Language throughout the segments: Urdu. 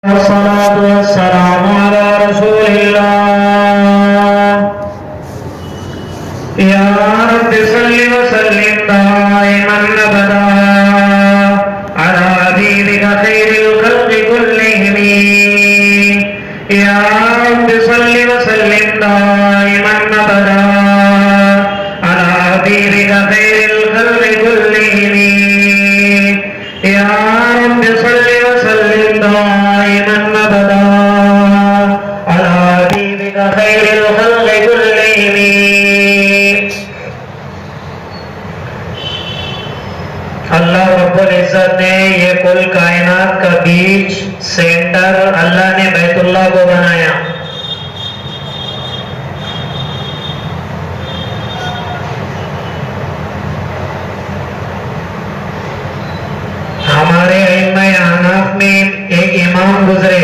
والصلاة والسلام على رسول الله يا رب صل وسلم دائما أبدا على حبيبك خير الخلق كلهم يا رب صل وسلم دائما أبدا على حبيبك خير الخلق كلهم يا رب صل وسلم دائما أبدا على حبيبك خير الخلق كلهم. اللہ رب العزت نے یہ کل کائنات کا بیچ سینٹر اللہ نے بیت اللہ کو بنایا. ہمارے ائمہ احناف میں ایک امام گزرے،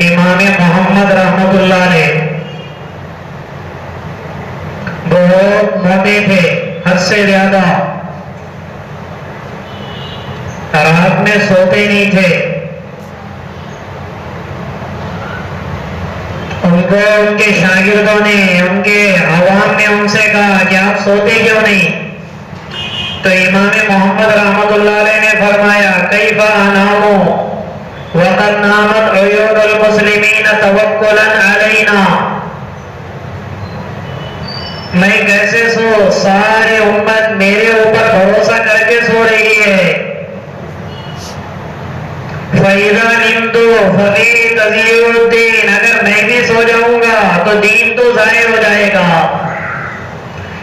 امام محمد رحمت اللہ علیہ. بہت موٹے تھے، حد سے زیادہ. رات میں سوتے نہیں تھے. ان کو ان کے شاگردوں نے، ان کے عوام نے ان سے کہا کہ آپ سوتے کیوں نہیں؟ تو امام محمد رحمت اللہ علیہ نے فرمایا کیف انام وقد نامت عیون المسلمین توکلا علینا. میں کیسے سو، سارے امت میرے اوپر بھروسہ کر کے سو رہی ہے. فَإِذَا نِمْتُ فَفِي تَضِيعُ الدِّينِ، اگر میں بھی سو جاؤں گا تو دین تو ضائع ہو جائے گا.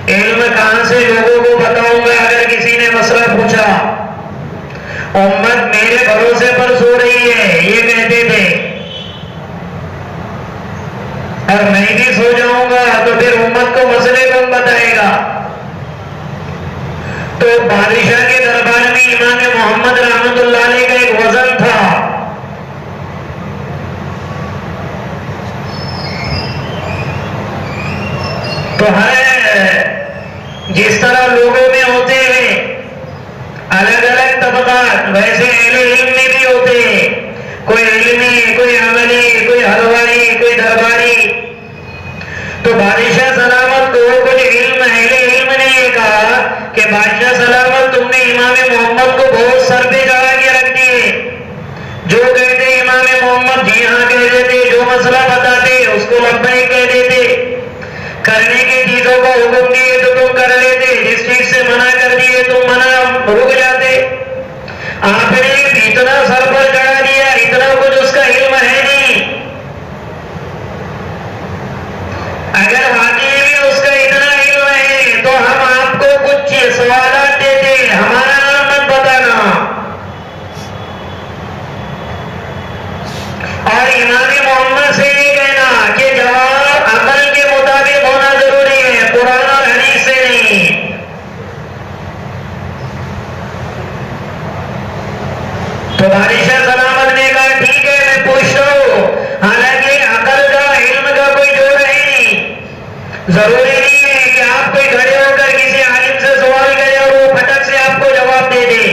علم کہاں سے لوگوں کو بتاؤں گا اگر کسی نے مسئلہ پوچھا؟ امت میرے بھروسے پر سو رہی ہے یہ کہتے تھے، اور میں بھی سو جاؤں گا تو پھر امت کو مسئلے کون بتائے گا؟ تو بادشاہ کے دربار میں امام محمد رحمت اللہ علیہ کا ایک وزن تھا. تو ہر جس طرح لوگوں میں ہوتے ہیں الگ الگ طبقات، ویسے اہل علم میں بھی ہوتے ہیں. کوئی علمی، کوئی عملی، کوئی حلوائی، کوئی درباری. تو بادشاہ سلامت کو کچھ علم، اہل علم نے یہ کہا کہ بادشاہ سلامت تم نے امام محمد کو بہت سر پہ چڑھا کے رکھ دیے. جو کہتے امام محمد جی ہاں کہہ دیتے، جو مسئلہ بتاتے اس کو لبیک کہہ دیتے. کرنے کی چیزوں کو حکم دیے تو تم کر لیتے، جس چیز سے منع کر دیے تم منع رک جاتے. آپ نے اتنا سر پر چڑھا دیا، اتنا کچھ اس کا علم ہے نہیں. اگر واقعی میں اس کا اتنا علم ہے تو ہم آپ کو کچھ سوالات دیتے، ہمارا نام مت بتانا. اور امام محمد سے یہ کہنا کہ جواب عقل کے مطابق ہونا ضروری ہے، قرآن اور حدیث سے نہیں. تو بادشاہ سلامت نے کہا ٹھیک ہے میں پوچھتا ہوں، حالانکہ عقل کا، علم کا کوئی جوڑ ہے نہیں. ضروری نہیں ہے کہ آپ کوئی کھڑے ہو کر کسی عالم سے سوال کرے اور وہ پھٹک سے آپ کو جواب دے دے.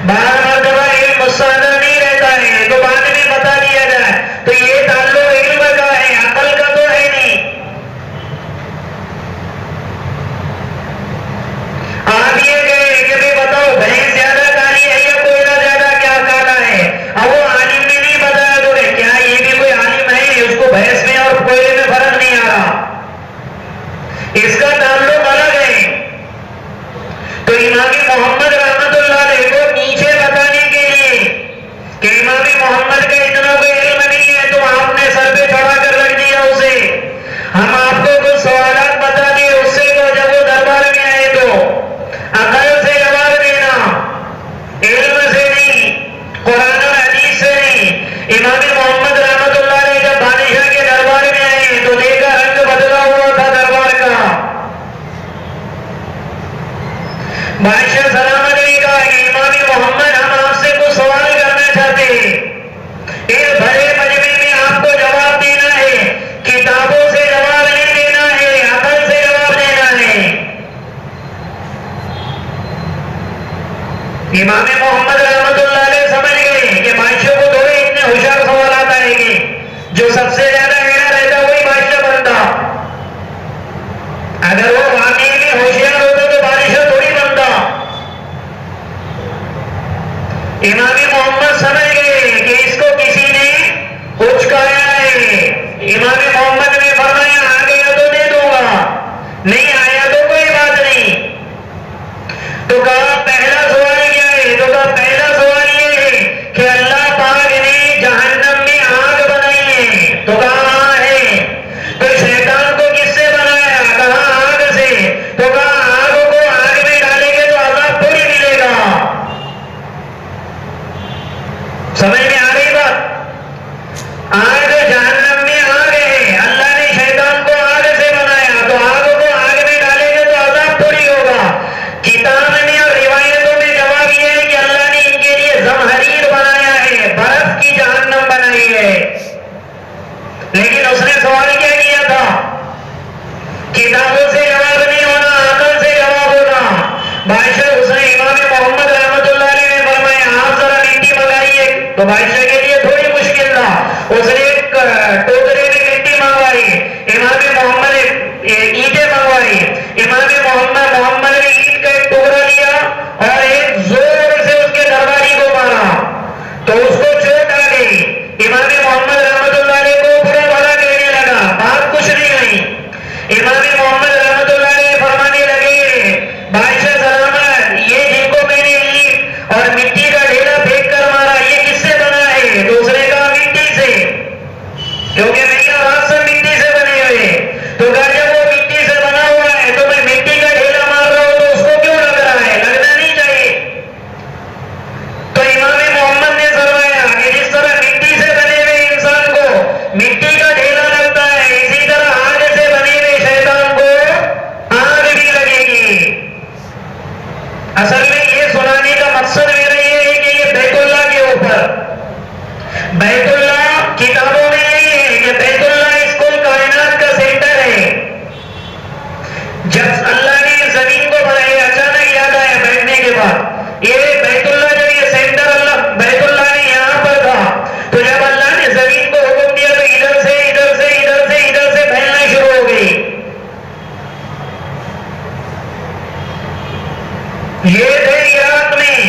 بعض مرتبہ علم مستحضر نہیں رہتا ہے تو بعد میں بتا دیا جائے. تو یہ تعلق علم کا ہے، عقل کا تو ہے نہیں. آپ یہ کہیں کہ بھی بتاؤ بھینس زیادہ کالی ہے یا کوئلہ زیادہ کیا کالا ہے؟ اب وہ عالم نے نہیں بتایا تو کیا یہ بھی کوئی عالم ہے؟ اس کو بھینس میں اور کوئلے میں فرق نہیں آ رہا. اس کا تعلق الگ ہے. تو امام محمد رحمت اللہ علیہ کو نیچے بتانے کے لیے کہ امام محمد کا اتنا کوئی علم نہیں ہے تو آپ نے سر پہ چڑھا کر رکھ دیا اسے. ہم آپ کو کچھ سوالات بتا دیے، اس سے کو جب وہ دربار میں آئے تو عقل سے جواب دینا، علم سے نہیں، قرآن اور حدیث سے نہیں. امام محمد رحمت اللہ علیہ جب بادشاہ کے دربار میں آئے تو دیکھا رنگ بدلا ہوا تھا دربار کا. بادشاہ سلامت نے کہا کہ امام محمد ہم آپ سے کچھ سوال کرنا چاہتے ہیں. اس بڑے مجمع میں آپ کو جواب دینا ہے، کتابوں سے جواب نہیں دینا ہے، عقل سے جواب دینا ہے. امام محمد رحمت اللہ علیہ سمجھ گئے کہ بادشاہ کو دو ہی تو بادشاہ کے لیے تھوڑی مشکل تھا. اس نے ایک ٹوکرے میں مٹی منگوائی, امام محمد اینٹیں منگوائی. امام محمد نے اینٹ کا ایک ٹکڑا لیا اور ایک زور سے اس کے دروازے کو مارا تو اس کو چوٹ آ گئی. امام محمد رحمت اللہ علیہ کو برا بھلا کہنے لگا, بات کچھ نہیں ہوئی. امام محمد رحمت اللہ علیہ فرمانے لگے, بادشاہ سلامت, یہ جن کو میں نے اینٹ اور مٹی کا ڈھیلا پھینک کر مارا یہ کس سے بنا ہے؟ تو اس نے کہا مٹی سے, کیونکہ میری آواز سے مٹی سے بنے ہوئے. تو کہا جب وہ مٹی سے بنا ہوا ہے تو میں مٹی کا ڈھیلا مار رہا ہوں تو اس کو کیوں لگ رہا ہے؟ لگنا نہیں چاہیے. تو امام محمد نے فرمایا کہ جس طرح مٹی سے بنے ہوئے انسان کو مٹی کا ڈھیلا لگتا ہے, اسی طرح آگ سے بنے ہوئے شیطان کو آگ بھی لگے گی. اصل میں یہ سنانے کا مقصد میرا یہ ہے کہ یہ بیت اللہ کے اوپر, بیت اللہ کتابوں میں نہیں ہے کہ بیت اللہ اس کل کائنات کا سینٹر ہے. جب اللہ نے زمین کو بنایا اچانک یاد آیا بیٹھنے کے بعد یہ بیت اللہ, جب یہ سینٹر اللہ بیت اللہ نے یہاں پر تھا تو جب اللہ نے زمین کو حکم دیا تو ادھر سے ادھر سے ادھر سے ادھر سے پھیلنا شروع ہو گئی. یہ تھے عراق میں.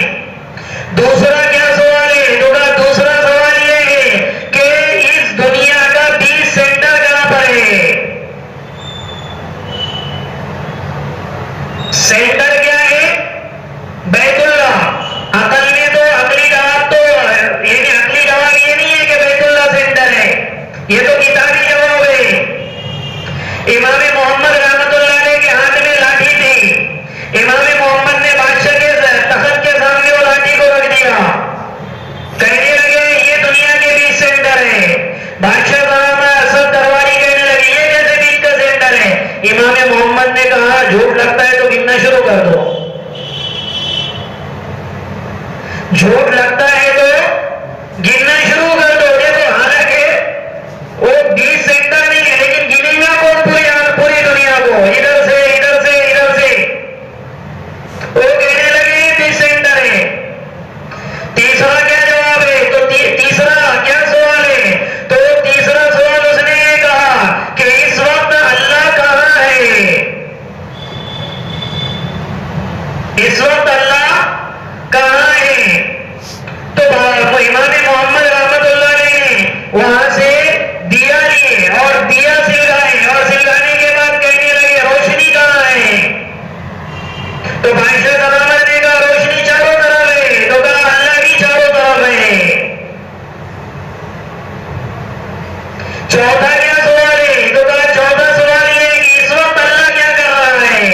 دوسرا کیا سوال ہے؟ دوسرا سوال یہ ہے کہ اس دنیا کا 20 سینٹر کہاں پر ہے؟ سینٹر کیا ہے؟ بیت اللہ. عقل میں تو عقلی جواب تو یعنی عقلی جواب یہ نہیں ہے کہ بیت اللہ سینٹر ہے, یہ تو کتابی جواب ہے. امام محمد رحمت اللہ علیہ کے ہاتھ میں لاٹھی تھی. امام محمد نے بادشاہ کے تخت کے سامنے وہ لاٹھی کو رکھ دیا, کہنے لگے یہ دنیا کے 20 سینٹر ہے. بادشاہ اسد درباری کہنے لگے یہ کیسے 20 کا سینٹر ہے؟ امام محمد نے کہا جھوٹ لگتا ہے تو گننا شروع کر دو, جھوٹ لگتا ہے تو گننا شروع کر دو. دیکھو حالانکہ وہ 20 سینٹر نہیں ہے لیکن گنے گا کون پوری دنیا کو, ادھر سے ادھر سے ادھر سے. وہ کہنے لگے 20 سینٹر ہے. تیسرا کیا جواب ہے؟ تو تیسرا کیا سوال ہے؟ تو تیسرا سوال اس نے یہ کہا کہ اس وقت اللہ کہاں ہے؟ اس وقت اللہ کہاں ہے؟ تو امام محمد رحمت اللہ نے وہاں سے دیا لیے اور دیا سلگائے اور سلگانے کے بعد کہنے لگے روشنی کہاں ہے؟ تو بادشاہ سلامت نے کہا روشنی چاروں طرف ہے. تو کہا اللہ بھی چاروں طرف ہے. چوتھا کیا سوال ہے؟ تو کہا چوتھا سوال یہ ہے کہ اس وقت اللہ کیا کر رہا ہے؟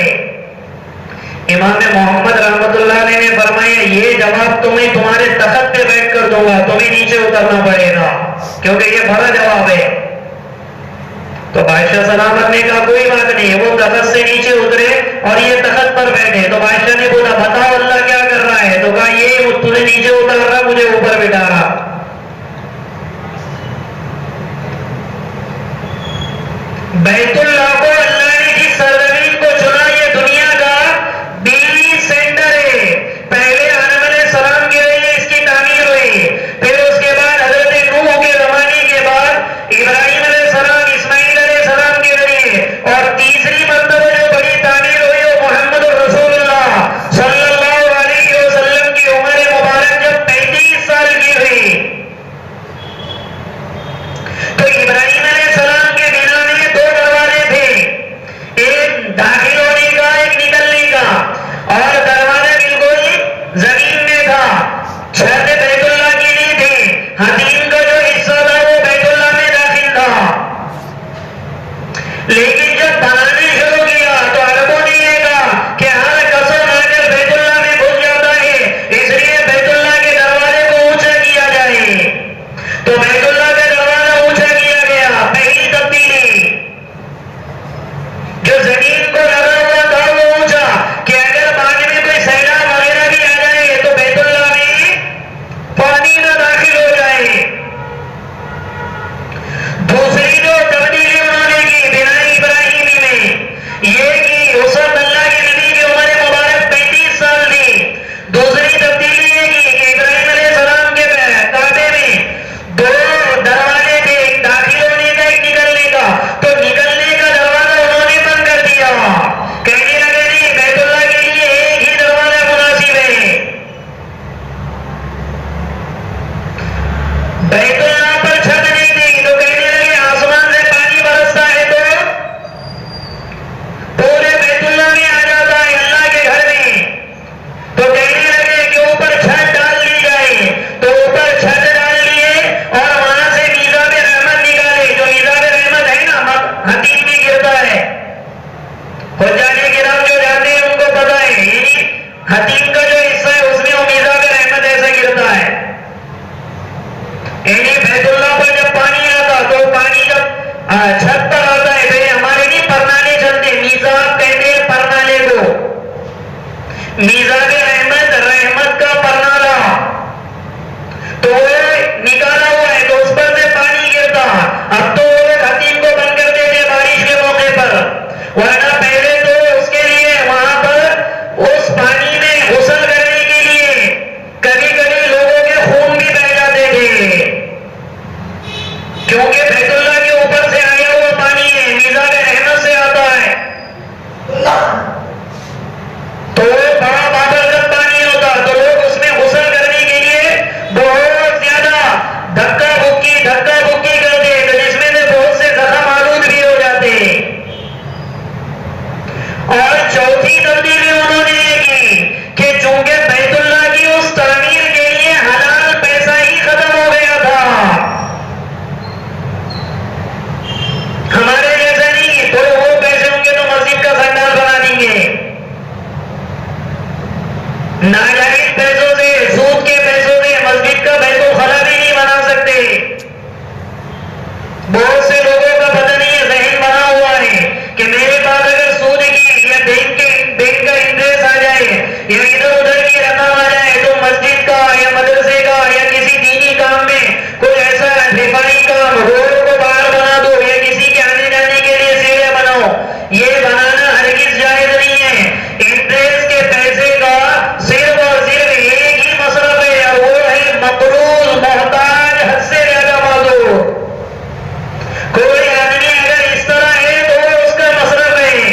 امام محمد رحمت اللہ علیہ نے فرمایا یہ جواب تمہیں تمہارے تخت پہ بیٹھ کر دوں گا, تمہیں نیچے اترنا پڑے گا کیونکہ یہ بڑا جواب ہے. تو بادشاہ سلامت نے کہا کوئی بات نہیں, وہ تخت سے نیچے اترے اور یہ تخت پر بیٹھے. تو بادشاہ نے بولا بتاؤ اللہ کیا کر رہا ہے؟ تو کہا یہ تجھے نیچے اتار رہا مجھے اوپر بٹھا رہا. بیت اللہ کو اللہ نے جس سرزمین کو چنا یہ دنیا کا 20 سینٹر ہے. پہلے آدم علیہ السلام کے لیے اس کی تعمیر ہوئی, پھر اس کے بعد حضرت نوح کے زمانے کے بعد ابراہیم علیہ السلام, اسماعیل علیہ السلام کے ذریعے, اور تیسری مرتبہ جو بڑی تعمیر ہوئی وہ محمد رسول اللہ صلی اللہ علیہ وسلم کی عمر مبارک جب 35 سال کی ہوئی تو ابراہیم علیہ السلام کے بنا میں 2 دروازے تھے, ایک داخل ہونے کا ایک نکلنے کا, اور دروازہ بالکل زمین میں تھا. چھت بیت اللہ کی نہیں تھی, حتیم کا جو حصہ تھا وہ بیت اللہ میں داخل تھا. لیکن جب بنانے شروع کیا تو عربوں نے یہ کہا کہ ہر قسم آ کر بیت اللہ میں گھس جاتا ہے, اس لیے بیت اللہ کے دروازے کو اونچا کیا جائے. تو بیت اللہ کا دروازہ اونچا کیا گیا. پہلی تبدیلی جو زمین کو لگا ہوا تھا وہ اونچا کہ اگر بعد میں کوئی سیلاب وغیرہ بھی آ جائے تو بیت اللہ میں پانی نہ داخل ہو جائے. دوسری جو تبدیلی انہوں نے کی بنائی ابراہیمی میں یہ کی, اس وقت اللہ کے نبی کی عمر مبارک 35 سال تھی. دوسری تبدیلی یہ کی کہ ابراہیم علیہ السلام کے کعبے بیت اللہ پر چھت نہیں تھی تو کہنے لگے آسمان سے پانی برستا ہے تو پورے بیت اللہ میں آ جاتا ہے، اللہ کے گھر میں، تو کہنے لگے کہ اوپر چھت ڈال لی جائے، تو اوپر چھت ڈال لیے اور وہاں سے میزاب رحمت نکالے، جو میزاب رحمت ہے نا حتیم بھی گرتا ہے، حجاج کرام جو جاتے ہیں ان کو پتا ہے، یعنی حتیم کا جو حصہ ہے اس میں وہ میزاب رحمت ایسا گرتا ہے، یعنی بیت اللہ پر جب پانی آتا تو پانی جب چھت پر آتا ہے، پہلے ہمارے نہیں پرنالے چلتے، میزاب کہتے ہیں پرنالے کو، میزاب رحمت، رحمت کا پرنالا، تو وہ نکالا ہوا ہے تو اس پر سے پانی گرتا، اب تو وہ لوگ حتیم کو بند کر دیتے بارش کے موقع پر، ورنہ پہلے تو اس کے لیے وہاں پر اس پانی میں غسل کرنے کے لیے کبھی کبھی لوگوں کے خون بھی بہہ جاتے تھے، کیونکہ بیت اللہ کے اوپر سے آیا ہوا پانی ہے، میزاب رحمت سے آتا ہے، تو وہ بڑا بابرکت پانی ہوتا، تو لوگ اس میں غسل کرنے کے لیے بہت زیادہ دھکا بکی کرتے، تو جس میں سے بہت سے زخم آلود بھی ہو جاتے، اور چوتھی تبدیلی انہوں نے یہ کی کہ چونکہ بیت اللہ کی اس تعمیر کے لیے حلال پیسہ ہی ختم ہو گیا تھا، ہمارے جیسا نہیں، تھوڑے وہ پیسے ہوں گے تو مسجد کا سنڈال بنا دیں گے، ناجائز پیسوں سے، سود کے پیسوں سے مسجد کا بیت الخلا بھی نہیں بنا سکتے، بہت سے لوگوں کا پتہ نہیں ہے، ذہن بنا ہوا ہے کہ میرے پاس اگر سود کی یا بینک کا انٹرسٹ آ جائے یا ادھر ادھر کی رقم آ جائے تو مسجد کا یا مدرسے کا یا کسی دینی کام میں کوئی ایسا دفاعی کام، روڈ کو باہر بنا دو یا کسی کے آنے جانے کے لیے سیڑھیاں بناؤ، یہ بنانا ہرگز جائز نہیں ہے، انٹرسٹ کے پیسے کا صرف اور صرف ایک ہی مصرف ہے اور وہ ہے مقروض، محتاج، حد سے زیادہ معذور، کوئی آدمی اگر اس طرح ہے تو وہ اس کا مصرف ہے،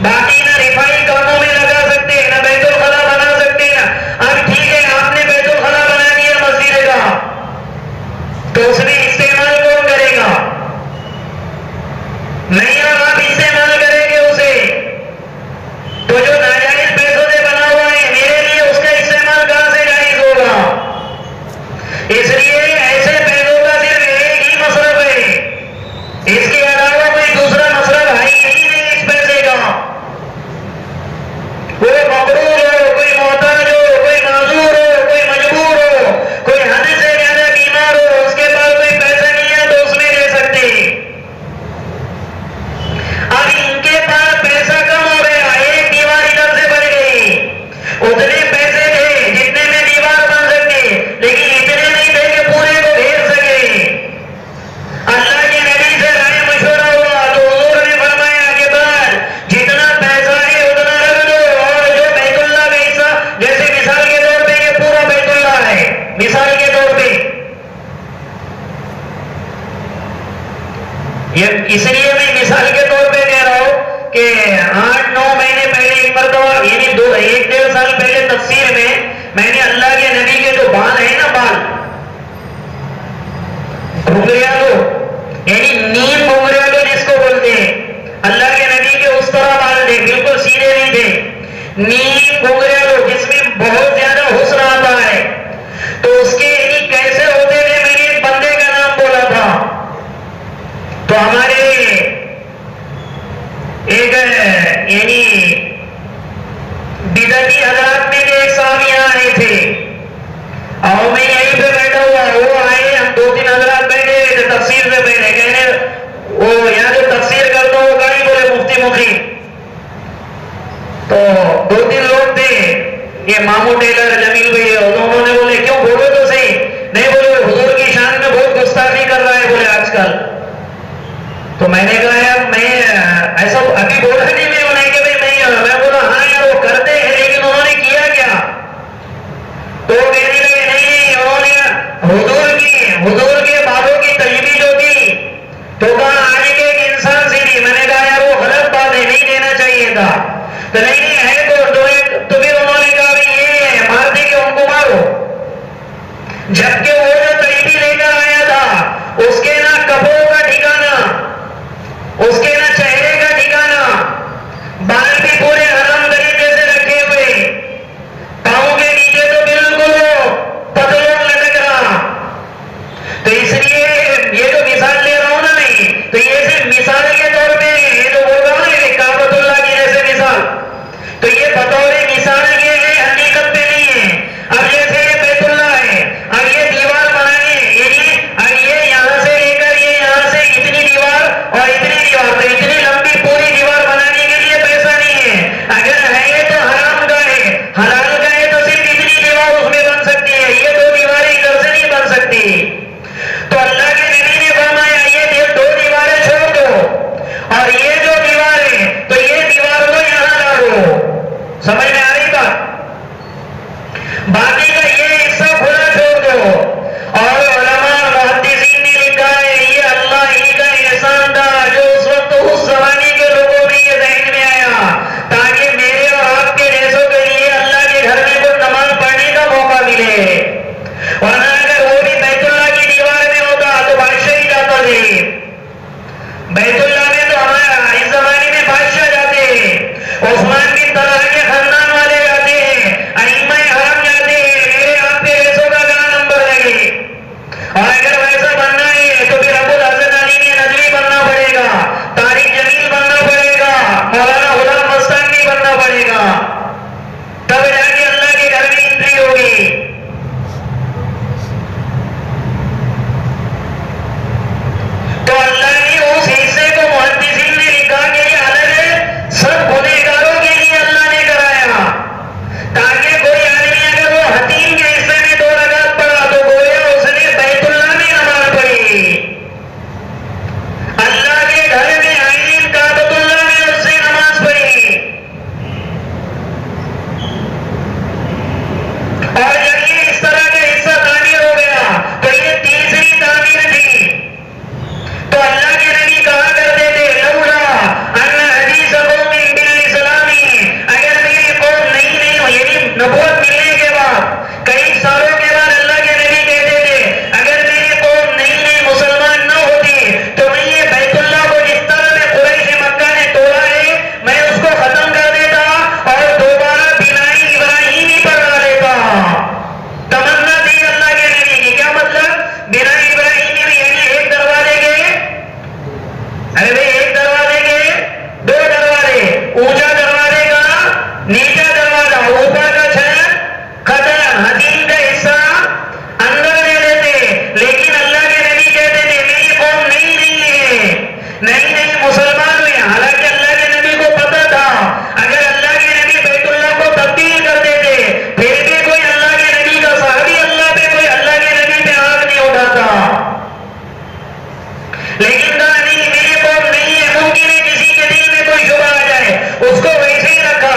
باقی نہ رفائی کاموں میں لگا سکتے، نہ بیت الخلا بنا سکتے، اب ٹھیک ہے آپ نے بیت الخلا بنا دیا مسجد کا تو اس میں استعمال کون کرے گا؟ نہیں، اور آپ استعمال کریں گے اسے تو جو ناجائز پیسوں سے بنا ہوا ہے میرے لیے اس کا استعمال کہاں سے جائز ہوگا؟ اس لیے ایسے پیسوں کا صرف ایک ہی مصرف ہے، اس کے علاوہ کوئی دوسرا مصرف ہے ہی نہیں اس پیسے کا، کوئی مقروض ہو، کوئی محتاج ہو، کوئی معذور ہو، کوئی مجبور ہو، کوئی حد سے زیادہ بیمار ہو، اس کے پاس کوئی پیسہ نہیں ہے تو اس میں دے سکتے، اب ان کے پاس پیسہ کم ہو گیا، ایک دیوار ادھر سے بڑھ گئی، اتنے پیسے تھے جتنے میں دیوار بن سکتے لیکن اتنے نہیں تھے کہ پورے کو گھیر سکے، اللہ کے نبی سے رائے مشورہ ہوا تو حضور نے فرمایا کہ بس جتنا پیسہ ہے اتنا رکھ دو، اور جو بیت اللہ کا حصہ، جیسے مثال کے طور پہ یہ پورا بیت اللہ ہے، مثال کے طور پہ، اس لیے میں مثال کے طور پہ کہہ رہا ہوں کہ 8-9 مہینے پہلے ایک مرتبہ، یعنی 1-1.5 سال پہلے تفسیر میں نے اللہ کے نبی کے جو بال ہیں نا، بال گھنگریالو، یعنی نیم گھنگریالو جس کو بولتے ہیں، اللہ کے نبی کے اس طرح بال تھے، بالکل سیدھے نہیں تھے، نیم گھنگریالو جس میں بہت زیادہ حسن آتا ہے، تو اس کے یعنی کیسے ہوتے تھے، میں نے ایک بندے کا نام بولا تھا، تو ہمارے ایک یعنی بدعتی حضرات میں ایک صاحب یہاں آئے تھے اور میں یہیں پہ بیٹھا ہوا، وہ آئے، ہم 2-3 حضرات بیٹھے تھے تفسیر سے پہلے، کہنے وہ یہاں جو تفسیر کرتا ہوں وہ گاڑی بولے مفتی مفتی، تو 2-3 لوگ تھے، یہ مامو ٹیلر، جمیل بھائی، انہوں نے بولے کیوں بولے تو صحیح، نہیں بولے حضور کی شان میں بہت گستاخی کر رہا ہے بولے آج کل، تو میں نے کہا یار میں ایسا ابھی بولا نہیں میں انہیں کہ میں بولا ہاں یار وہ کرتے ہیں لیکن انہوں نے کیا کیا، تو وہ کہنے لگے نہیں، انہوں نے حضور کے بالوں کی تجویز جو تھی تو کہا آنے کے ایک انسان سے دی، میں نے کہا یار وہ غلط بات ہے، نہیں دینا چاہیے تھا، تو نہیں ہے تو پھر انہوں نے کہا یہ مارتے کہ ان کو مارو، جبکہ وہ جو تجویز تو اس لیے یہ جو مثال لے رہا ہوں نا میں، تو یہ صرف مثال کے طور پہ یہ جو بول رہا ہوں نا کعبۃ اللہ کی جیسے مثال، تو یہ بطور مثال کے ہے، حقیقت پہ نہیں ہے۔ اب جیسے یہ بیت اللہ ہے، اب یہ دیوار بنانے اب یہ یہاں سے لے کر یہ یہاں سے اتنی دیوار اور اتنی دیوار، تو اتنی لمبی پوری دیوار بنانے کے لیے پیسہ نہیں ہے۔ اگر ہے تو حرام کا ہے، حلال کا ہے تو صرف اتنی دیوار اس میں بن سکتی ہے، یہ دو دیواریں ادھر سے نہیں بن سکتی۔ تو اللہ کے نبی نے فرمایا یہ دو دیواریں چھوڑ دو اور یہ جو دیوار ہے تو یہ دیوار کو یہاں لاؤ۔ سمجھ میں آ رہی بات؟ باقی کا یہ حصہ کھلا چھوڑ دو۔ اور علماء محدثین نے لکھا ہے یہ اللہ ہی کا احسان تھا جو اس وقت اس زمانے کے لوگوں میں یہ ذہن میں آیا تاکہ میرے اور آپ کے جیسوں کے لیے اللہ کے گھر میں کوئی نماز پڑھنے کا موقع ملے، ورنہ اگر وہ بھی بیت اللہ کی دیوار میں ہوتا تو بادشاہ ہی جاتا تھے۔ بیت اللہ میں تو ہمارا اس زمانے میں بادشاہ جاتے ہیں، عثمان بن طلحہ کے خاندان والے جاتے ہیں، ائمہ حرم جاتے ہیں، میرے آپ کے جیسوں کا کہاں نمبر لگے؟ اور اگر ویسا بننا ہے تو پھر ابو الحسن علی نے ندوی بننا پڑے گا، طارق جمیل بننا پڑے گا، مولانا غلام مستانی بننا پڑے گا، تب جا کے اللہ کے گھر میں انٹری ہوگی۔ تو اللہ نے اس حصے کو محدثین نے لکھا کہ یہ الگ ہے، سب گنہگاروں کے لیے اللہ نے کرایا تاکہ کوئی آدمی اگر وہ حتیم کے حصے میں 2 رکعت پڑھا تو گویا اس نے بیت اللہ میں نماز پڑھی، اللہ کے گھر میں آئین کعبۃ اللہ میں اس سے نماز پڑھی۔ اور جب یہ اس طرح کا حصہ تعمیر ہو گیا تو یہ تیسری تعمیر تھی۔ تو اللہ کے نبی کہا کرتے تھے لولا ان حدیث قوم بالاسلام، اگر میری قوم نہیں یعنی نبوت ملنے کے بعد کئی سالوں کے بعد اللہ کے نبی کہتے تھے اگر میری قوم نئی مسلمان نہ ہوتی تو میں یہ بیت اللہ کو جس طرح میں قریش مکہ نے توڑا ہے میں اس کو ختم کر دیتا اور دوبارہ بنائی ابراہیمی پر لا لیتا۔ تمنا تھی اللہ کے نبی کی، کیا مطلب؟ بنائی ابراہیمی میں یعنی ایک دروازے کے ارے بھائی ایک دروازے کے 2 دروازے، اونچا دروازے کا نیچا دروازہ، اوپر کا چھت ختم، حدیم کا حصہ اندر لے لیتے۔ لیکن اللہ کے نبی کہتے تھے میری قوم نئی مسلمان ہوئی، حالانکہ اللہ کے نبی کو پتا تھا اگر اللہ کے نبی بیت اللہ کو تبدیل کر دیتے پھر بھی کوئی اللہ کے نبی کا صحابی اللہ پہ کوئی اللہ کے نبی پہ آنکھ نہیں اٹھاتا، لیکن کہا نہیں میری قوم نہیں ہے، ممکن ہے کسی کے دل میں کوئی شبہ آ جائے، اس کو ویسے ہی رکھا۔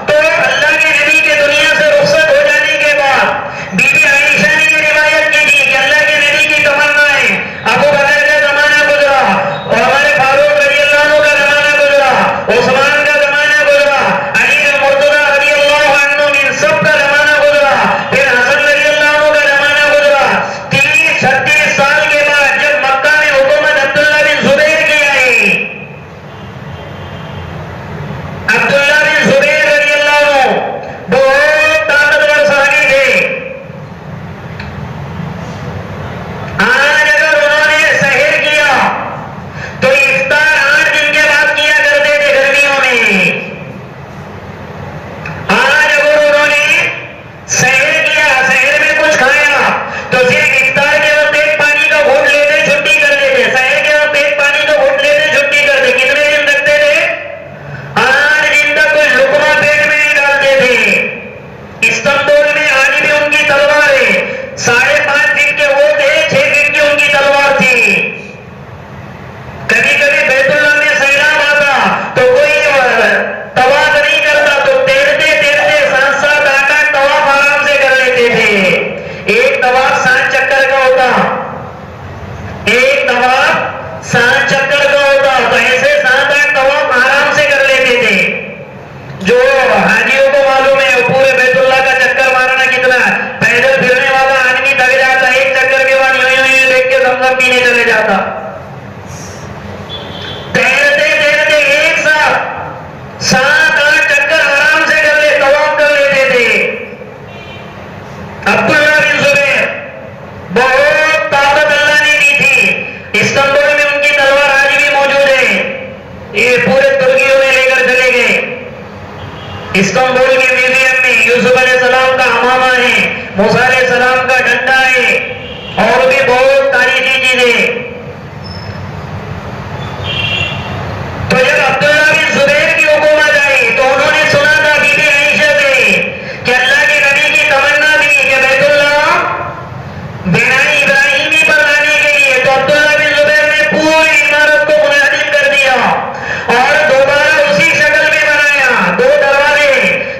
تو اللہ کے نبی کے دنیا سے رخصت ہو جانے کے بعد بی بی عائشہ نے یہ روایت کی تھی کہ اللہ کے نبی کی تمنا ہے ابو بکر کا زمانہ گزرا اور ہمارے فاروق رضی اللہ عنہ کا زمانہ گزرا، عثمان کا زمانہ گزرا، علی بن مرتضیٰ رضی اللہ عنہ ان سب کا زمانہ گزرا، پھر حسن رضی اللہ عنہ کا زمانہ گزرا۔ 30-36 سال کے بعد جب مکہ میں حکومت عبداللہ بن زبیر کی آئی، عبداللہ بن زبیر رضی اللہ عنہ بہت طاقتور صحابی تھے۔ آج اگر انہوں نے سحر کیا تو افطار 8 دن کے بعد کیا کرتے تھے گرمیوں میں۔ آج اگر انہوں نے سحر کیا، سحر میں کچھ کھایا تو صرف افطار کے وقت ایک پانی کا گھونٹ لیتے چھٹی کر لیتے، سحر کے وقت ایک پانی کا گھونٹ لیتے چھٹی کرتے۔ کتنے دن رکھتے تھے؟ 8 دن تک کوئی لقمہ پیٹ میں نہیں ڈالتے تھے۔ استنبول میں آج بھی ان کی تلوار ہے، 5.5 فٹ کے وہ تھے، 6 فٹ کی ان کی تلوار تھی۔ کبھی کبھی بیت اللہ میں سیلاب آتا تو کوئی طواف نہیں کرتا تو تیرتے 7-7 8 طواف آرام سے کر لیتے تھے۔ ایک طواف 7 چکر کا ہوتا، ایک طواف 7 چکر کا ہوتا، تو ایسے 7-8 طواف آرام سے کر لیتے تھے۔ جو حاجیوں کو معلوم ہے پورے بیت اللہ کا چکر مارنا کتنا، پیدل پھرنے والا آدمی تھک جاتا، ایک چکر کے بعد یوں دیکھ کے زمزم پینے چلے جاتا۔ تیرتے ایک ساتھ 7-8 چکر آرام سے کر لے طواف کر لیتے تھے۔ عبداللہ بن زبیر بہت طاقت اللہ استنبول کے میوزیم میں یوسف علیہ السلام کا امامہ ہے، موسیٰ علیہ السلام کا ڈنڈا ہے، اور بھی بہت تاریخی چیزیں. تو جب عبداللہ بن زبیر کی حکومت آئی تو انہوں نے سنا تھا بی بی عائشہ سے کہ اللہ کے نبی کی تمنا تھی کہ بیت اللہ بنائی ابراہیمی پر لانے کے لیے. تو عبداللہ بن زبیر نے پوری عمارت کو منہدم کر دیا اور دوبارہ اسی شکل میں بنایا. 2 دروازے،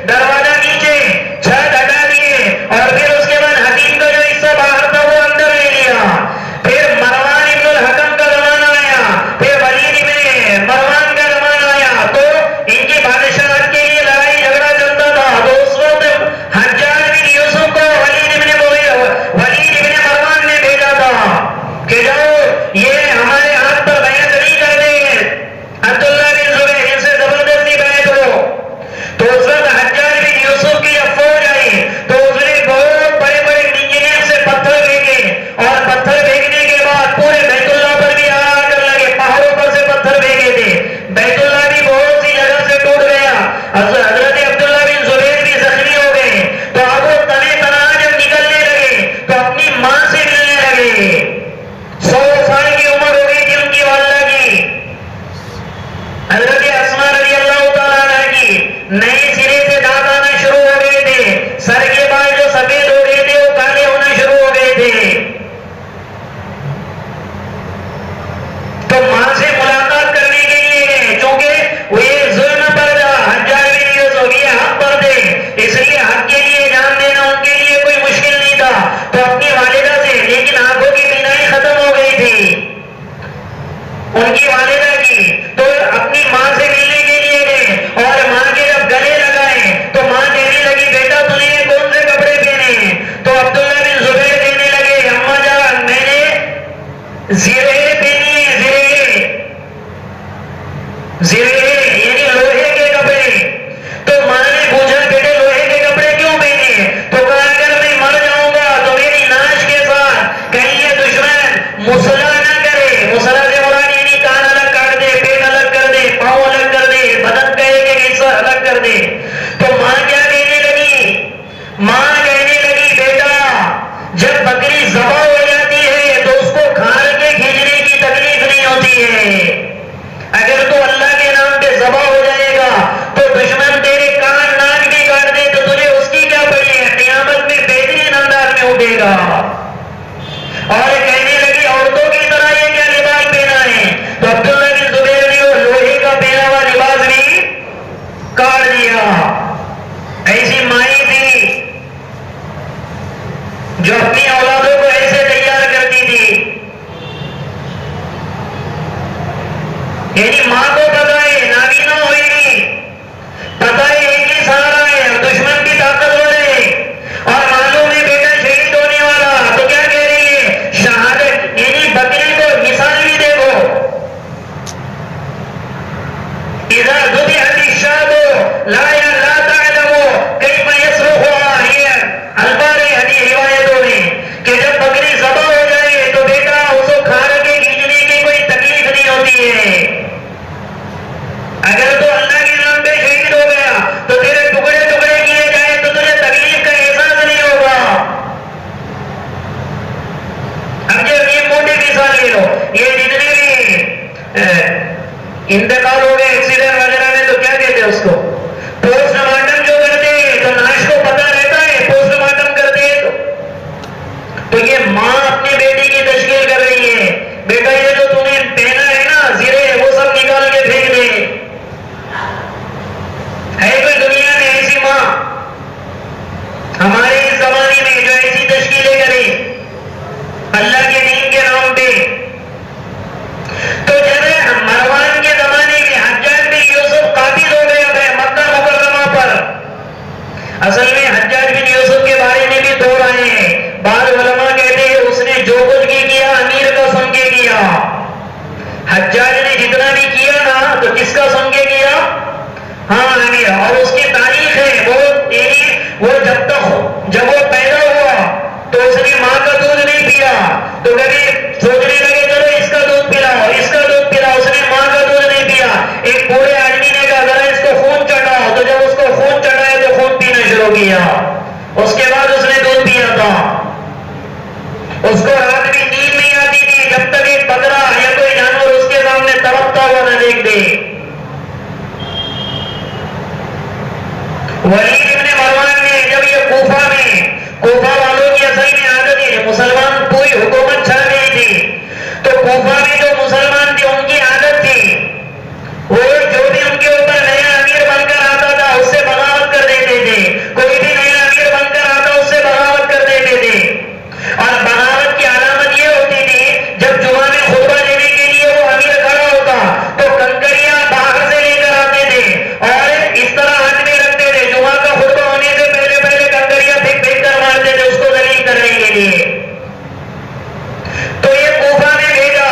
دروازہ نیچے، چھت ہٹا دیے، اور پھر اس کے بعد حتیم کا جو حصہ باہر تھا وہ اندر لے لیا. پھر مروان ابن الحکم کا زمانہ آیا، پھر ولید ابن مروان کا زمانہ آیا. تو ان کی بادشاہت کے لیے لڑائی جھگڑا چلتا تھا. تو اس وقت حجاج بن یوسف کو ولید ابن مروان نے بھیجا تھا کہ جاؤ یہ ہمارے ہاتھ پر بیعت نہیں کر دیں گے عبداللہ بن زبیر، ان سے زبردستی بیعت ہو. تو اس وقت حجاج بن یوسف کی جب فوج آئی تو اس نے بہت بڑے بڑے انجینئر سے پتھر پھینکے، اور پتھر پھینکنے کے بعد پورے بیت اللہ پر بھی آ کر لگے. پہاڑوں پر سے پتھر پھینکے تھے، بیت اللہ بھی بہت سی جگہ سے ٹوٹ گیا. حضرت عبداللہ بن زبیر بھی زخمی ہو گئے. تو اب وہ تنے تنہا جب نکلنے لگے تو اپنی ماں سے ملنے لگے. 100 سال کی عمر ہو گئی تھی ان کی والدہ کی، حضرت اسماء رضی اللہ تعالیٰ عنہ کی. نئے سرے سے دانت آنا شروع ہو گئے تھے، سر کے بال جو سفید ہو گئے تھے وہ کالے ہونا شروع ہو گئے تھے. تو ماں سے ملاقات کرنے کے لیے گئے، چونکہ وہ یہ ظلم پر تھا حجاج بن یوسف، یہ حق پر تھے، اس لیے حق کے لیے جان دینا ان کے لیے کوئی مشکل نہیں تھا. تو اپنی والدہ سے، لیکن آنکھوں کی بینائی ختم ہو گئی تھی ان کی والدہ کی، تو اپنی ماں سے ملنے کے لیے گئے. اور ماں کے جب گلے لگائے تو ماں کہنے لگی بیٹا تو نے یہ کون سے کپڑے پہنے ہیں؟ تو عبداللہ بن زبیر کہنے لگے اماں جان میں نے زرے پہنی ہے، زرے یعنی لوہے کے کپڑے. تو ماں نے پوچھا بیٹے لوہے کے کپڑے کیوں پہنے؟ تو کہا اگر میں مر جاؤں گا تو میری ناش کے ساتھ کہیں یہ دشمن مسلح نہ کرے. مسلح سے مراد یعنی کان الگ کر دے، پیٹ الگ کر دے، پاؤں الگ کر دے، بدن کا ایک ایک حصہ الگ کر دے. تو ماں کیا کہنے لگی؟ ماں کہنے لگی بیٹا جب بکری ذبح ہو جاتی ہے تو اس کو کھال کے کھینچنے کی تکلیف نہیں ہوتی ہے. اگر تو اللہ کے نام پہ ذبح ہو جائے گا تو دشمن تیرے کان ناک بھی کاٹ دے تو تجھے اس کی کیا پڑی ہے، قیامت میں بہترین انداز میں اٹھے گا. اور کہنے لگی عورتوں کی طرح یہ کیا لباس پہنا ہے؟ تو عبداللہ بن زبیر نے وہ لوہے کا پہنا ہوا لباس بھی کاٹ دیا. ایسی مائی تھی جو اپنی اولادوں کو ایسے تیار کرتی تھی. یعنی ماں کو پتا ہے نابینا ہوئے گی، پتا ہے ایک ہی سہارا ہے، دشمن کی طاقتور ہے، اور معلوم ہے بیٹا شہید ہونے والا. تو کیا کہہ رہی ہے؟ شہادت یعنی بکری کو مثال بھی دیکھو. اذا ذبحت الشاة لا تعلم کیف یصرخها، یہ الفاظ حدیث روایتوں میں کہ جب بکری ذبح ہو جائے تو بیٹا اس کو کھال کے کھینچنے کی کوئی تکلیف نہیں ہوتی ہے. اگر تو اللہ کے نام پہ شہید ہو گیا تو تیرے ٹکڑے ٹکڑے کیے جائے تو تجھے تکلیف کا احساس نہیں ہوگا. اب جب یہ موٹی مثال لے لو، یہ جتنے بھی انتقال ہو گئے ایکسیڈنٹ وغیرہ میں تو کیا کہتے ہیں اس کو؟ پوسٹ مارٹم جو کرتے ہیں تو ناش کو پتا رہتا ہے پوسٹ مارٹم کرتے ہیں. تو یہ ماں اپنی بیٹی کی تشکیل کر رہی ہے، بیٹا یہ جو تم نے پہنا ہے نا زرے وہ سب نکال کے پھینک دے. ہے کوئی دنیا میں ایسی ماں ہمارے اس زمانے میں جو ایسی تشکیلیں کرے اللہ کے دین کے نام پہ؟ تو جب مروان کے زمانے میں حجاج بن یوسف قابض ہو گیا ہے مکہ مکرمہ پر. اصل میں حجاج بن یوسف کے بارے میں بھی دو رائے ہیں. بعض علماء کہتے ہیں اس نے جو کچھ بھی کیا امیر کا سن کے کیا. حجاج نے جتنا بھی کیا نا تو کس کا سن کے کیا؟ ہاں امیر. اور اس کی تاریخ ہے وہ جب وہ پیدا ہوا تو اس نے ماں کا دودھ نہیں پیا. تو کبھی سوچنے لگے چلو اس کا دودھ پلاؤ، اس کا دودھ پلاؤ. اس نے ماں کا دودھ نہیں پیا. ایک بوڑھے آدمی نے کہا ذرا اس کو خون چڑھاؤ. تو جب اس کو خون چڑھا کوفہ میں جو مسلمان تھے ان کی عادت تھی، وہ جو بھی ان کے اوپر نیا امیر بن کر آتا تھا اس سے بغاوت کر دیتے تھے، کوئی بھی نیا امیر بن کر آتا اس سے بغاوت کر دیتے تھے. اور بغاوت کی علامت یہ ہوتی تھی جب جمعہ میں خطبہ دینے کے لیے وہ امیر کھڑا ہوتا تو کنکریاں باہر سے لے کر آتے تھے اور اس طرح ہاتھ میں رکھتے تھے. جمعہ کا خطبہ ہونے سے پہلے پہلے کنکریاں پھینک پھینک کر مارتے تھے اس کو ذلیل کرنے کے لیے. تو یہ کوفہ میں بھیجا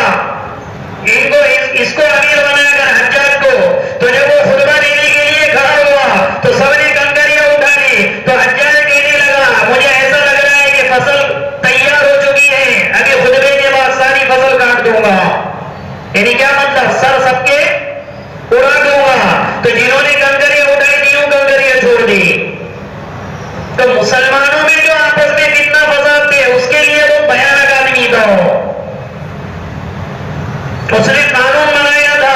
ان کو، اس کو امیر بنا کر حجاج کو. تو جب وہ خطبہ دینے کے لیے کھڑا ہوا تو سب نے کنکریاں اٹھا لی. تو حجاج کہنے لگا مجھے ایسا لگ رہا ہے کہ فصل تیار ہو چکی ہے، ابھی خطبے کے بعد ساری فصل کاٹ دوں گا. یعنی کیا مطلب؟ سر سب کے اڑا دوں گا. تو جنہوں نے کنکریاں اٹھائی تینوں کنکریاں چھوڑ دی. تو مسلمانوں میں جو آپس میں کتنا فساد تھے اس کے لیے وہ بھیانک آدمی تھا. اس نے قانون بنایا تھا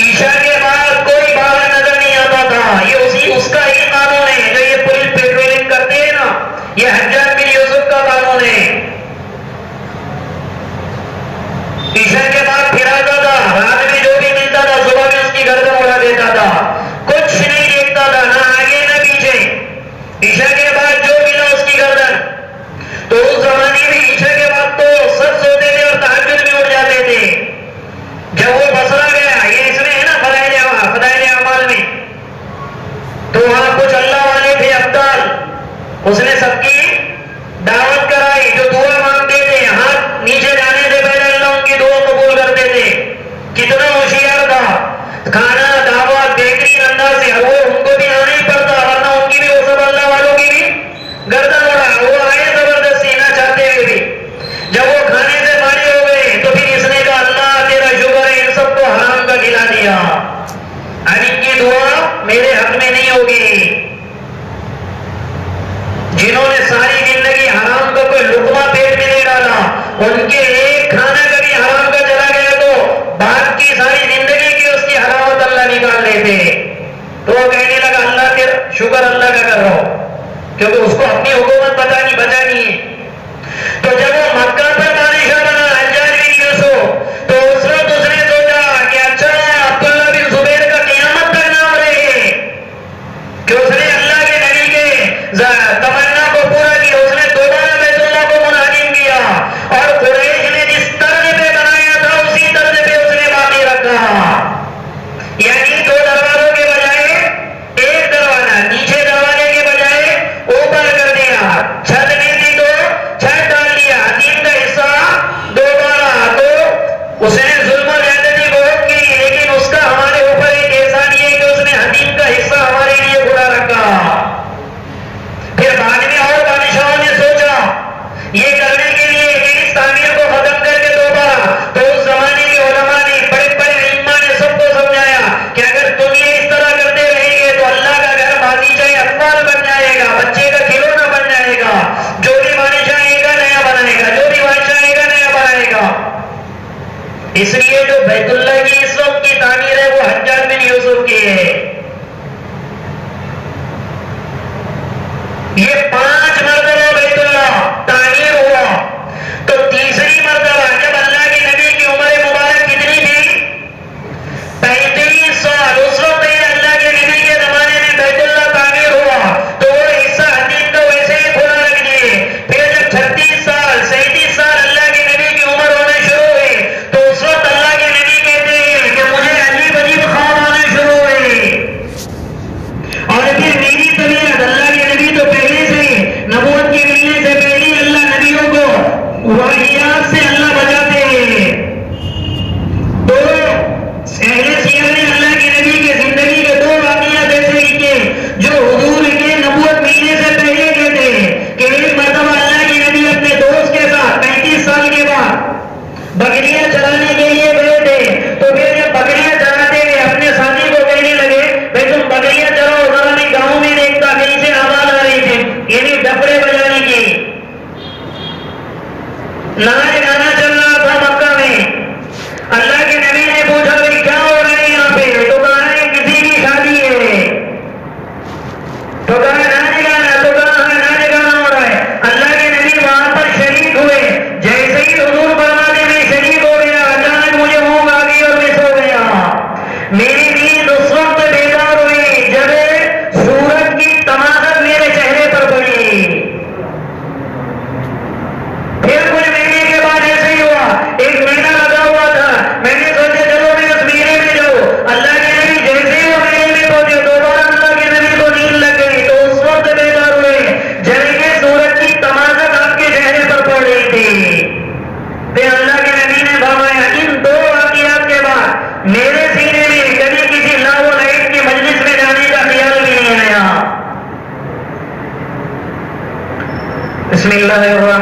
عشاء کے بعد کوئی باہر نظر نہیں آتا تھا. یہ اس کا ہی قانون ہے جو یہ پولیس پیٹرولنگ کرتے ہیں نا، یہ حجاج بن یوسف کا قانون ہے. عشاء کے بعد پھر آتا تھا، رات میں جو بھی ملتا تھا صبح میں اس کی گردن اڑا دیتا تھا، کچھ نہیں دیکھتا تھا، نہ آگے نہ پیچھے. عشاء کے بعد جو ملا اس کی گردن. تو اس زمانے میں عشاء کے بعد تو سب سوتے تھے اور تہجد میں اٹھ جاتے تھے. جب وہ بصرہ گیا، یہ اس میں ہے نا فضائل اعمال میں، تو وہاں کچھ اللہ والے تھے ابدال، اس نے سب کی دعوت کرائی. جو دعا مانگتے تھے ہاتھ نیچے جانے سے پہلے اللہ ان کی دعا قبول کرتے تھے. کتنا ہوشیار تھا، کھانا دعوت بہترین انداز سے. وہ ان کو بھی آنا ہی پڑتا ورنہ ان کی بھی، وہ سب اللہ والوں کی بھی گردن اڑا. وہ آئے زبردستی نہ چاہتے ہوئے بھی. جب وہ کھانے سے فارغ ہو گئے تو پھر اس نے کہا اللہ تیرا شکر ہے ان سب کو حرام کا کھلا دیا، اب ان کی دعا میرے حق میں نہیں ہوگی. جنہوں نے ساری زندگی حرام کا کوئی لقمہ پیٹ میں نہیں ڈالا، ان کے ایک کھانا کبھی حرام کا چلا گیا تو بعد کی ساری زندگی کی اس کی حرامت اللہ نکال لیتے. تو وہ کہنے لگا اللہ تیرا شکر اللہ کا کر رہا ہوں، کیونکہ اس کو اپنی حکومت بچانی ہے. تو جب وہ مکہ پر بادشاہ بنا حجاج بن یوسف، تو اس وقت اس نے سوچا کہ اچھا عبداللہ بن زبیر کا قیامت تک نام رہے کہ اس نے اللہ کے نبی کے تمنا کو پورا کیا. اس نے دوبارہ بیت اللہ کو منہدم کیا اور قریش نے جس طرز پہ بنایا تھا اسی طرز پہ اس نے باقی رکھا. یعنی دو دروازوں کے بجائے ایک دروازہ، نیچے دروازے کے بجائے اوپر کر دیا. چھت نہیں تھی تو چھت ڈال دیا. دین کا حصہ دوبارہ. تو اس نے ظلم و زیادتی بہت کی، لیکن اس کا ہمارے اوپر ایک احسان یہ ہے کہ اس نے حدیم کا حصہ ہمارے لیے کھلا رکھا. پھر بعد میں اور بادشاہوں نے سوچا یہ کرنے کے لیے کہ اس تعمیر کو ختم کر کے دوبارہ. تو اس زمانے کے علماء نے، بڑے بڑے علماء نے سب کو سمجھایا کہ اگر تم یہ اس طرح کرتے رہیں گے تو اللہ کا گھر باغیچہ اطفال بن جائے گا، بچے کا کھلونا بن جائے گا. جو بھی بادشاہ آئے گا نیا بنائے گا، جو بھی بادشاہ آئے گا نیا بنائے گا. اس لیے جو بیت اللہ کی اس وقت کی تعمیر ہے وہ حجاج بن یوسف کی ہے. یہ 5 مرتبہ بیت اللہ تعمیر ہوا. تو تیسری مرتبہ جب اللہ کے نبی کی عمر مبارک کتنی تھی؟ 35 سال. اس وقت اللہ کے نبی کے زمانے میں بیت اللہ تعمیر ہوا تو وہ حصہ حدیم کا ویسے ہی کھلا رکھ دیے. پھر جب 36 سال 37 سال اللہ کے نبی کی عمر ہونے شروع ہوئی تو اس وقت اللہ کے نبی کہتے ہیں کہ مجھے عجیب عجیب خواب آنے شروع ہوئے. اور پھر میری طبیعت، اللہ کے نبی تو پہلے سے نبوت کے ملنے سے پہلے اللہ نبیوں کو واقعات سے اللہ بچاتے ہیں. تو اہل سیرت نے اللہ کے نبی کے زندگی کے 2 واقعات ایسے لکھے جو حضور کے نبوت ملنے سے پہلے کہتے ہیں کہ ایک مرتبہ اللہ کے نبی اپنے دوست کے ساتھ 35 سال کے بعد بکریاں چلانے کے لیے گئے تھے. تو پھر جب بکریاں چلاتے ہوئے اپنے ساتھی کو کہنے لگے بھائی تم بکریاں چلاؤ ذرا، میں گاؤں میں دیکھتا کہیں سے آواز آ رہی تھی، یعنی ڈبرے بجانے کی. ناچ گانا چل رہا تھا مکہ میں. اللہ کے نبی نے پوچھا بھائی کیا ہو رہا ہے یہاں پہ؟ تو کہا ہے کسی کی شادی ہے. تو کہا ناچ گانا، تو کہا ناچ گانا ہو رہا ہے. اللہ کے نبی وہاں پر شریک ہوئے. جیسے ہی حضور فرماتے میں شریک ہو گیا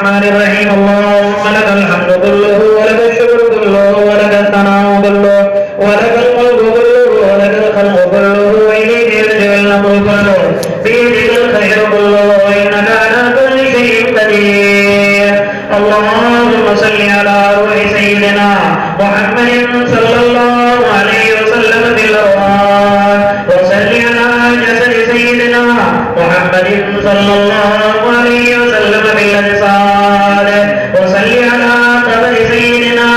الرحمن الرحيم اللهم لك الحمد كله ولك الشكر كله ولك الثناء كله ولك الملك كله ولك الخلق كله وإليك يرجع الأمر كله بيدك الخير كله وإنك على كل شيء قدير اللهم صل على روح سيدنا محمد صلى الله عليه وسلم في الأرواح وصل على جسد سيدنا محمد صلى الله عليه وسلم في الأجساد وصل على قبر سيدنا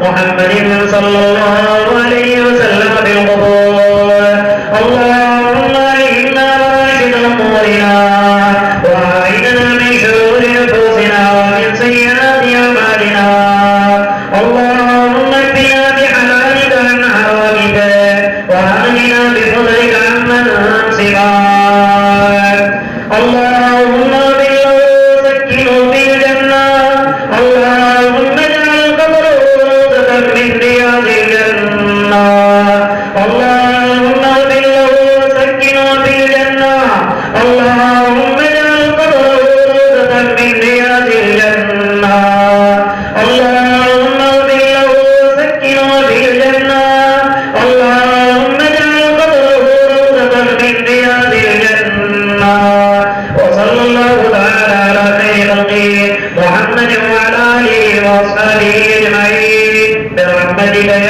محمد صلى الله عليه وسلم في القبور اللهم إنا راشد أمورنا وأعيذنا من شرور أنفسنا ومن سيئات أعمالنا اللهم اكفنا بحلالك عن حرامك وأغننا بفضلك عمن سواك اللهم بالله سكنه في الجنة اللهم اجعل قبره روضة من رياض الجنة اللهم بالله سكنه في الجنة اللهم اجعل قبره روضة من رياض الجنة اللهم بالله سكنه في الجنة اللهم اجعل قبره روضة من رياض الجنة وصلى الله تعالى على خير خلقه محمد وعلى آله وأصحابه أجمعين برحمتك يا